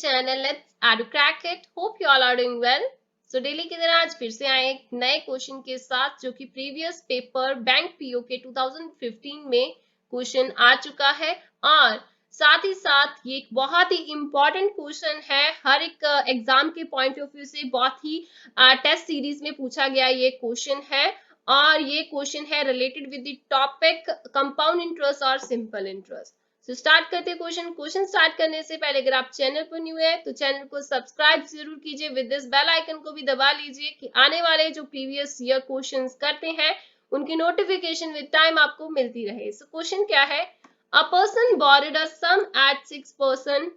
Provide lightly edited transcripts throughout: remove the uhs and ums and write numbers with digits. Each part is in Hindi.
channel Let's Edu Crack It. Hope you all are doing well. So daily की तरह आज फिर से आए एक नए क्वेश्चन के साथ जो कि प्रीवियस पेपर बैंक पीओ के 2015 में क्वेश्चन आ चुका है और साथ ही साथ ये एक बहुत ही इम्पोर्टेंट क्वेश्चन है। हर एक एग्जाम के पॉइंट ऑफ व्यू से बहुत ही टेस्ट सीरीज में पूछा गया ये क्वेश्चन है और ये क्वेश्चन है related with the topic compound interest और सिंपल इंटरेस्ट। तो स्टार्ट करते हैं क्वेश्चन स्टार्ट करने से पहले अगर आप चैनल पर न्यू है तो चैनल को सब्सक्राइब जरूर कीजिए, विद दिस बेल आइकन को भी दबा लीजिए कि आने वाले जो प्रीवियस ईयर क्वेश्चंस करते हैं उनकी नोटिफिकेशन विद टाइम आपको मिलती रहे। सो क्वेश्चन क्या है, a person borrowed a sum at 6%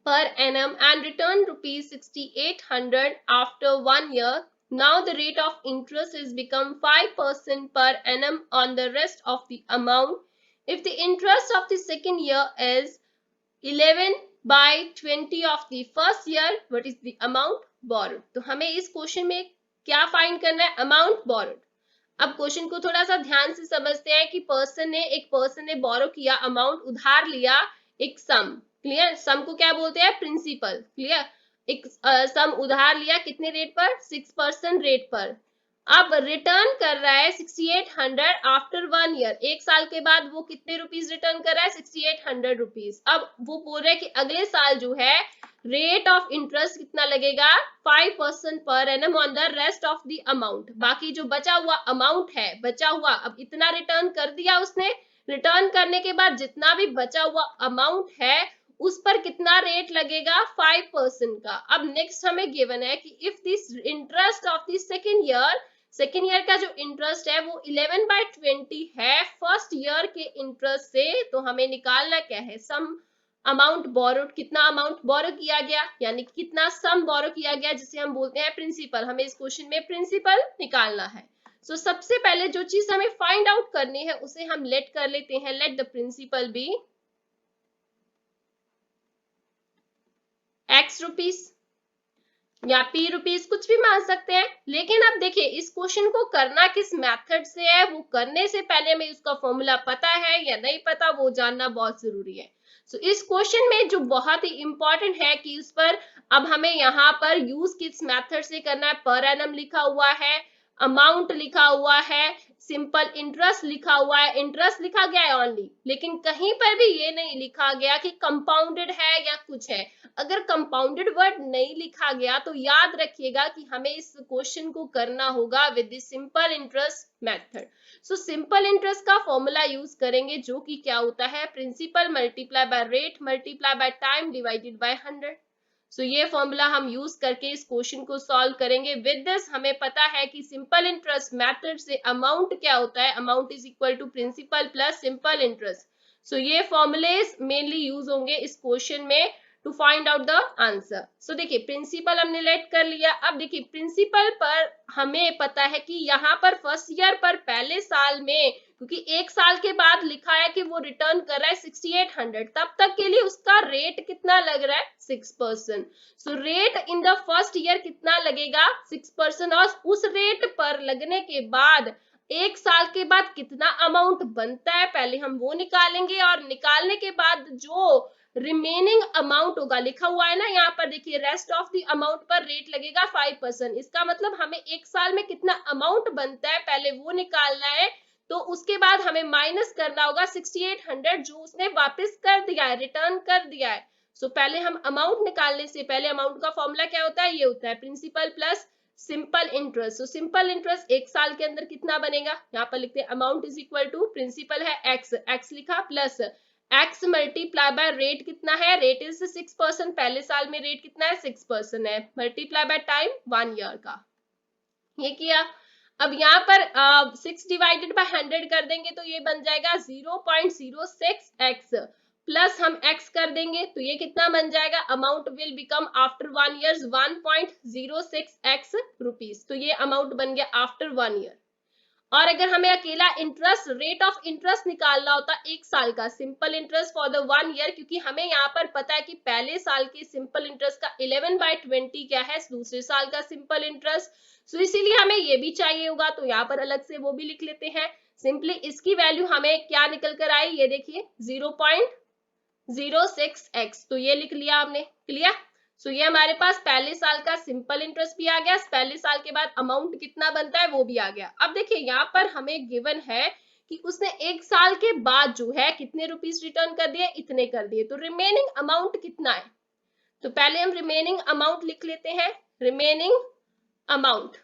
per annum and returned rupees 6800 after 1 year. Now the rate of interest is become 5% per annum on the rest of the amount. If the interest of the second year is 11 by 20 of the first year, what is the amount borrowed? तो हमें इस क्वेश्चन में क्या फाइंड करना है, अमाउंट borrowed। अब क्वेश्चन को थोड़ा सा ध्यान से समझते हैं कि एक पर्सन ने बोरो किया, अमाउंट उधार लिया, एक सम, क्लियर, सम को क्या बोलते हैं, प्रिंसिपल, क्लियर। एक सम उधार लिया कितने रेट पर, 6% रेट पर। अब रिटर्न कर रहा है 6800 आफ्टर 1 ईयर, एक साल के बाद वो कितने रुपीस रिटर्न कर रहा है, 6800 रुपीस। अब वो बोल रहा है कि अगले साल जो है रेट ऑफ इंटरेस्ट कितना लगेगा, 5% per annum on the rest of the amount. बाकी जो बचा हुआ अमाउंट है, बचा हुआ, अब इतना रिटर्न कर दिया उसने, रिटर्न करने के बाद जितना भी बचा हुआ अमाउंट है उस पर कितना रेट लगेगा, 5% का। अब नेक्स्ट हमें गिवन है कि if this interest of the second year का जो इंटरेस्ट है वो 11 by 20 है फर्स्ट ईयर के इंटरेस्ट से, तो हमें निकालना क्या है, सम अमाउंट बोरोड, कितना अमाउंट बोरो किया गया, यानी कितना सम बोरो किया गया जिसे हम बोलते हैं प्रिंसिपल। हमें इस क्वेश्चन में प्रिंसिपल निकालना है। सो सबसे पहले जो चीज हमें फाइंड आउट करनी है उसे हम लेट कर लेते हैं, let the principal be x rupees या p रुपीस, कुछ भी मान सकते हैं। लेकिन अब देखिए इस क्वेश्चन को करना किस मेथड से है, वो करने से पहले हमें उसका फॉर्मूला पता है या नहीं पता वो जानना बहुत जरूरी है। सो इस क्वेश्चन में जो बहुत ही इंपॉर्टेंट है कि उस पर अब हमें यहाँ पर यूज किस मेथड से करना है, पर एनम लिखा हुआ है, अमाउंट लिखा हुआ है, सिंपल इंटरेस्ट लिखा हुआ है, इंटरेस्ट लिखा गया है ओनली, लेकिन कहीं पर भी ये नहीं लिखा गया कि कंपाउंडेड है या कुछ है। अगर कंपाउंडेड वर्ड नहीं लिखा गया तो याद रखिएगा कि हमें इस क्वेश्चन को करना होगा with the simple interest method. So simple interest का फॉर्मूला यूज करेंगे जो कि क्या होता है, principal multiply by rate multiply by time divided by 100। So ये फॉर्मूला हम यूज करके इस क्वेश्चन को सॉल्व करेंगे। विद दिस हमें पता है कि सिंपल इंटरेस्ट मेथड से अमाउंट क्या होता है, amount is equal to principal plus simple interest. So ये फॉर्मूलेज मेनली यूज होंगे इस क्वेश्चन में to find out the answer. So देखिए प्रिंसिपल हमने लेट कर लिया। अब देखिए प्रिंसिपल पर हमें पता है कि यहाँ पर फर्स्ट ईयर पर पहले साल में, क्योंकि एक साल के बाद लिखा है कि वो रिटर्न कर रहा है 6800, तब तक के लिए उसका रेट कितना लग रहा है, 6%। So rate in the first year कितना लगेगा, 6%, और उस रेट पर लगने के बाद एक साल के बाद कितना अमाउंट बनता है पहले हम वो निकालेंगे, और निकालने के बाद जो रिमेनिंग अमाउंट होगा, लिखा हुआ है ना यहाँ पर देखिए, रेस्ट ऑफ द अमाउंट पर रेट लगेगा 5%। इसका मतलब हमें एक साल में कितना अमाउंट बनता है पहले वो निकालना है, तो उसके बाद हमें माइनस करना होगा 6800 जो उसने वापस कर दिया है, रिटर्न कर दिया है। सो पहले हम अमाउंट निकालने से पहले अमाउंट का फॉर्मूला क्या होता है, ये होता है principal plus simple interest. So simple interest एक साल के अंदर कितना बनेगा, यहाँ पर लिखते हैं amount is equal to principal है x लिखा plus x multiply by rate कितना है, रेट इज 6%, पहले साल में रेट कितना है 6% है, मल्टीप्लाई बाय टाइम 1 ईयर का, ये किया। अब यहाँ पर 6 डिवाइडेड बाय 100 कर देंगे तो ये बन जाएगा 0.06x, प्लस हम x कर देंगे तो ये कितना बन जाएगा, amount will become after 1 year 1.06x rupees. तो ये अमाउंट बन गया आफ्टर 1 ईयर। और अगर हमें अकेला इंटरेस्ट, रेट ऑफ इंटरेस्ट निकालना होता एक साल का, simple interest for the 1 year, क्योंकि हमें यहाँ पर पता है कि पहले साल के सिंपल इंटरेस्ट का 11 by 20 क्या है, दूसरे साल का सिंपल इंटरेस्ट। सो इसीलिए हमें ये भी चाहिए होगा, तो यहाँ पर अलग से वो भी लिख लेते हैं। सिंपली इसकी वैल्यू हमें क्या निकल कर आई, ये देखिए 0.06x, तो ये लिख लिया आपने, क्लियर। सो ये हमारे पास पहले साल का सिंपल इंटरेस्ट भी आ गया, पहले साल के बाद अमाउंट कितना बनता है वो भी आ गया। अब देखिए यहाँ पर हमें गिवन है कि उसने एक साल के बाद जो है कितने रुपीस रिटर्न कर दिए, इतने कर दिए, तो रिमेनिंग अमाउंट कितना है, तो पहले हम रिमेनिंग अमाउंट लिख लेते हैं। रिमेनिंग अमाउंट,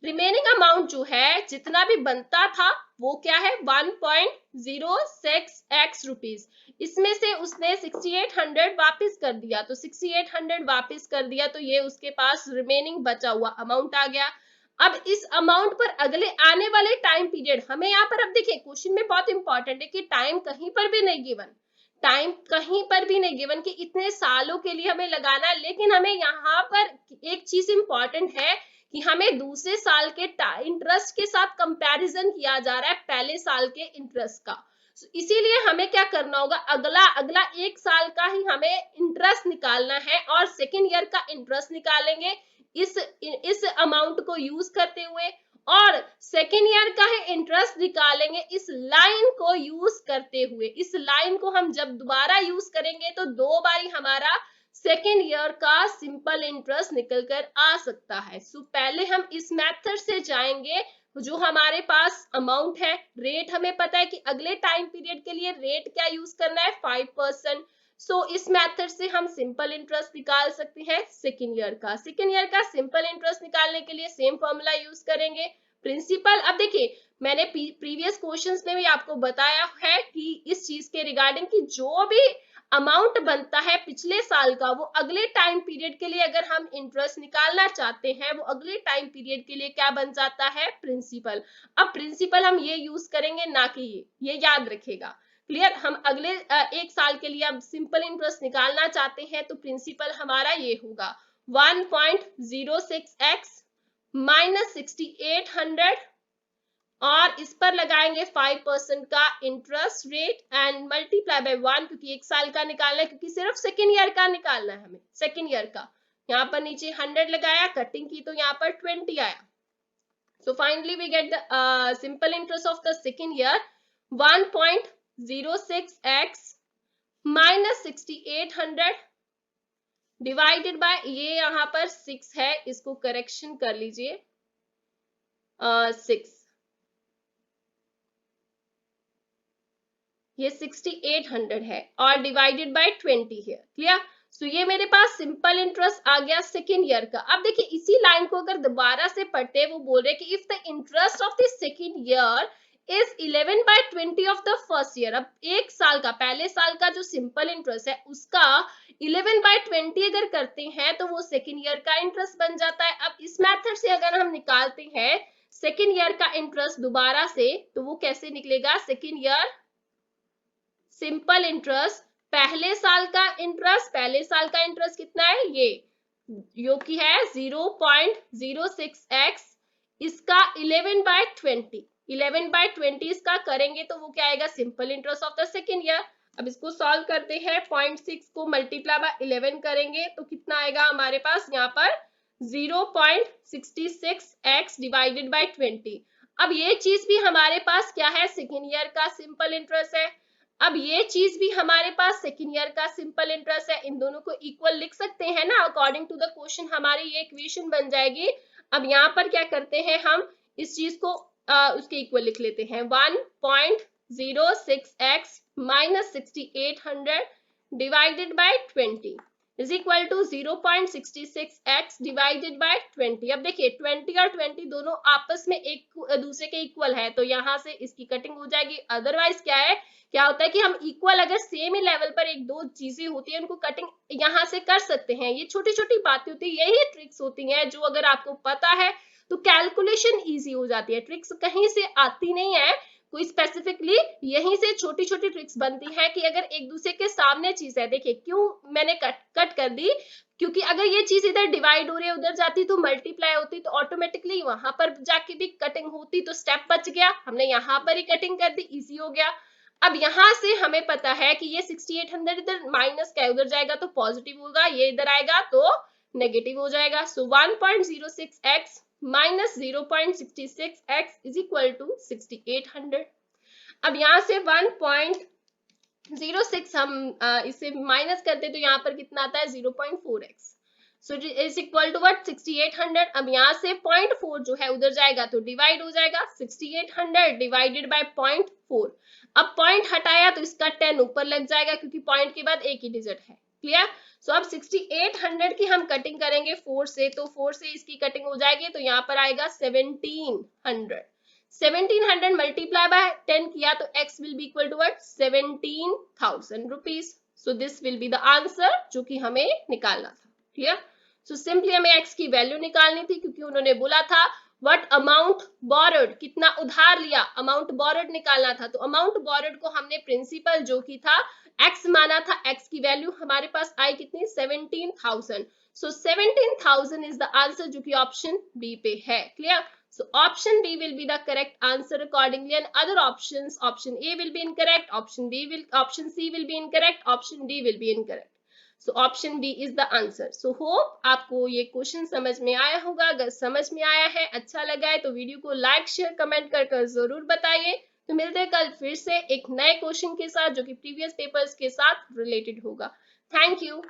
रिमेनिंग अमाउंट जो है जितना भी बनता था वो क्या है 1.06x रुपीज, इसमें से उसने 6800 वापस कर दिया, तो 6800 वापस कर दिया, तो ये उसके पास रिमेनिंग बचा हुआ अमाउंट आ गया। अब इस अमाउंट पर अगले आने वाले टाइम पीरियड, हमें यहाँ पर अब देखिए क्वेश्चन में बहुत इंपॉर्टेंट है कि टाइम कहीं पर भी नहीं गिवन, टाइम कहीं पर भी नहीं गिवन कि इतने सालों के लिए हमें लगाना है, लेकिन हमें यहाँ पर एक चीज इंपॉर्टेंट है कि हमें दूसरे साल के इंटरेस्ट के साथ कंपैरिजन किया जा रहा है पहले साल के इंटरेस्ट का, इसीलिए हमें क्या करना होगा, अगला एक साल का ही हमें इंटरेस्ट निकालना है और सेकेंड ईयर का इंटरेस्ट निकालेंगे इस अमाउंट को यूज करते हुए, और सेकेंड ईयर का ही इंटरेस्ट निकालेंगे इस लाइन को यूज करते हुए। इस लाइन को हम जब दोबारा यूज करेंगे तो दो बारी हमारा सेकेंड ईयर का सिंपल इंटरेस्ट निकल कर आ सकता है। सो पहले हम इस मेथड से जाएंगे, जो हमारे पास अमाउंट है, रेट हमें पता है कि अगले टाइम पीरियड के लिए रेट क्या यूज करना है 5%। सो इस मेथड से हम सिंपल इंटरेस्ट निकाल सकते हैं सेकेंड ईयर का। सेकेंड ईयर का सिंपल इंटरेस्ट निकालने के लिए सेम फॉर्मूला यूज करेंगे, प्रिंसिपल। अब देखिए मैंने प्रीवियस क्वेश्चंस में भी आपको बताया है कि इस चीज के रिगार्डिंग कि जो भी अमाउंट बनता है पिछले साल का, वो अगले टाइम पीरियड के लिए अगर हम इंटरेस्ट निकालना चाहते हैं, वो अगले टाइम पीरियड के लिए क्या बन जाता है, प्रिंसिपल। अब प्रिंसिपल हम ये यूज करेंगे ना कि ये याद रखेगा, क्लियर। हम अगले एक साल के लिए अब सिंपल इंटरेस्ट निकालना चाहते हैं, तो प्रिंसिपल हमारा ये होगा 1.06x माइनस 6800 और इस पर लगाएंगे 5% का interest rate and multiply by 1, क्योंकि एक साल का निकालना है, क्योंकि सिर्फ सेकेंड ईयर का निकालना है हमें, सेकेंड ईयर का। यहाँ पर नीचे 100 लगाया, कटिंग की तो यहाँ पर 20 आया। So finally we get the simple interest of the second year 1.06x minus 6800 divided by, ये यहाँ पर 6 है, इसको करेक्शन कर लीजिए 6, ये 6800 है और डिवाइडेड बाय 20 है, क्लियर। सो ये मेरे पास सिंपल इंटरेस्ट आ गया सेकेंड ईयर का। अब देखिए इसी लाइन को अगर दोबारा से पढ़ते, वो बोल रहे कि if the interest of the second year is 11/20 of the first year. अब एक साल का, पहले साल का जो सिंपल इंटरेस्ट है उसका 11/20 अगर करते हैं तो वो सेकेंड ईयर का इंटरेस्ट बन जाता है। अब इस मेथड से अगर हम निकालते हैं सेकेंड ईयर का इंटरेस्ट दोबारा से, तो वो कैसे निकलेगा, सेकेंड ईयर सिंपल इंटरेस्ट, पहले साल का इंटरेस्ट, पहले साल का इंटरेस्ट कितना है, ये जो कि है 0.06x, इसका 11/20, 11/20 इसका करेंगे तो वो क्या आएगा, simple interest of the second year. अब इसको सॉल्व करते हैं, 0.6 को मल्टीप्लाई बाय 11 करेंगे तो कितना आएगा हमारे पास यहाँ पर 0.66x डिवाइडेड बाय 20। अब ये चीज भी हमारे पास क्या है, सेकेंड ईयर का सिंपल इंटरेस्ट है। अब ये चीज भी हमारे पास सेकेंड ईयर का सिंपल इंटरेस्ट है, इन दोनों को इक्वल लिख सकते हैं ना, अकॉर्डिंग टू द क्वेश्चन हमारी ये इक्वेशन बन जाएगी। अब यहाँ पर क्या करते हैं, हम इस चीज को उसके इक्वल लिख लेते हैं, 1.06x minus 6800 divided by 20 is equal to 0.66x divided by 20। अब देखिए 20 और 20 दोनों आपस में एक दूसरे के इक्वल है, तो यहाँ से इसकी कटिंग हो जाएगी। अदरवाइज क्या होता है कि हम इक्वल अगर सेम ही लेवल पर एक दो चीजें होती है, उनको कटिंग यहाँ से कर सकते हैं। ये छोटी छोटी बातें होती है, यही ट्रिक्स होती हैं जो अगर आपको पता है तो कैलकुलेशन इजी हो जाती है। ट्रिक्स कहीं से आती नहीं है, कोई स्पेसिफिकली यहीं से छोटी छोटी ट्रिक्स बनती है कि अगर एक दूसरे के सामने चीज है, देखिए क्यों मैंने कट कर दी, क्योंकि अगर ये चीज इधर डिवाइड हो रही है उधर जाती तो मल्टीप्लाई होती, तो ऑटोमेटिकली वहां पर जाके भी कटिंग होती, तो स्टेप बच गया, हमने यहाँ पर ही कटिंग कर दी, इजी हो गया। अब यहाँ से हमें पता है कि ये 6800 इधर माइनस का उधर जाएगा तो पॉजिटिव होगा, ये इधर आएगा तो नेगेटिव हो जाएगा। So 1.06x minus 0.66x is equal to 6800। अब यहाँ से 1.06 0.6 हम इसे माइनस करते तो यहाँ पर कितना आता है 0.4x। So is equal to what 6800। अब यहाँ से 0.4 जो है उधर जाएगा तो डिवाइड हो जाएगा, 6800 डिवाइडेड बाय 0.4। अब पॉइंट हटाया तो इसका 10 ऊपर लग जाएगा क्योंकि पॉइंट के बाद एक ही डिजिट है। क्लियर? सो अब 6800 की हम कटिंग करेंगे 4 से, तो 4 से इसकी कटिंग हो जाएगी तो यहाँ पर आएगा 1700। 1700 मल्टीप्लाई बाय 10 किया तो x will be equal to what 17,000 rupees. So this will be the answer जो कि हमें निकालना था। क्लियर? सो सिंपली हमें x की वैल्यू निकालनी थी क्योंकि उन्होंने बोला था व्हाट अमाउंट बोरोड, कितना उधार लिया, अमाउंट बोरोड निकालना था। तो अमाउंट बोरोड को हमने प्रिंसिपल जो कि था x माना था, x की वैल्यू हमारे पास आई कितनी 17,000। सो 17,000 इज द आंसर जो कि ऑप्शन बी पे है। Clear? So option B will be the correct answer accordingly, and other options, option A will be incorrect, option C will be incorrect, option D will be incorrect. So option B is the answer. So hope आपको ये क्वेश्चन समझ में आया होगा। अगर समझ में आया है, अच्छा लगा है तो वीडियो को लाइक शेयर कमेंट कर जरूर बताइए। तो मिलते हैं कल फिर से एक नए क्वेश्चन के साथ जो कि प्रीवियस पेपर्स के साथ रिलेटेड होगा। Thank you.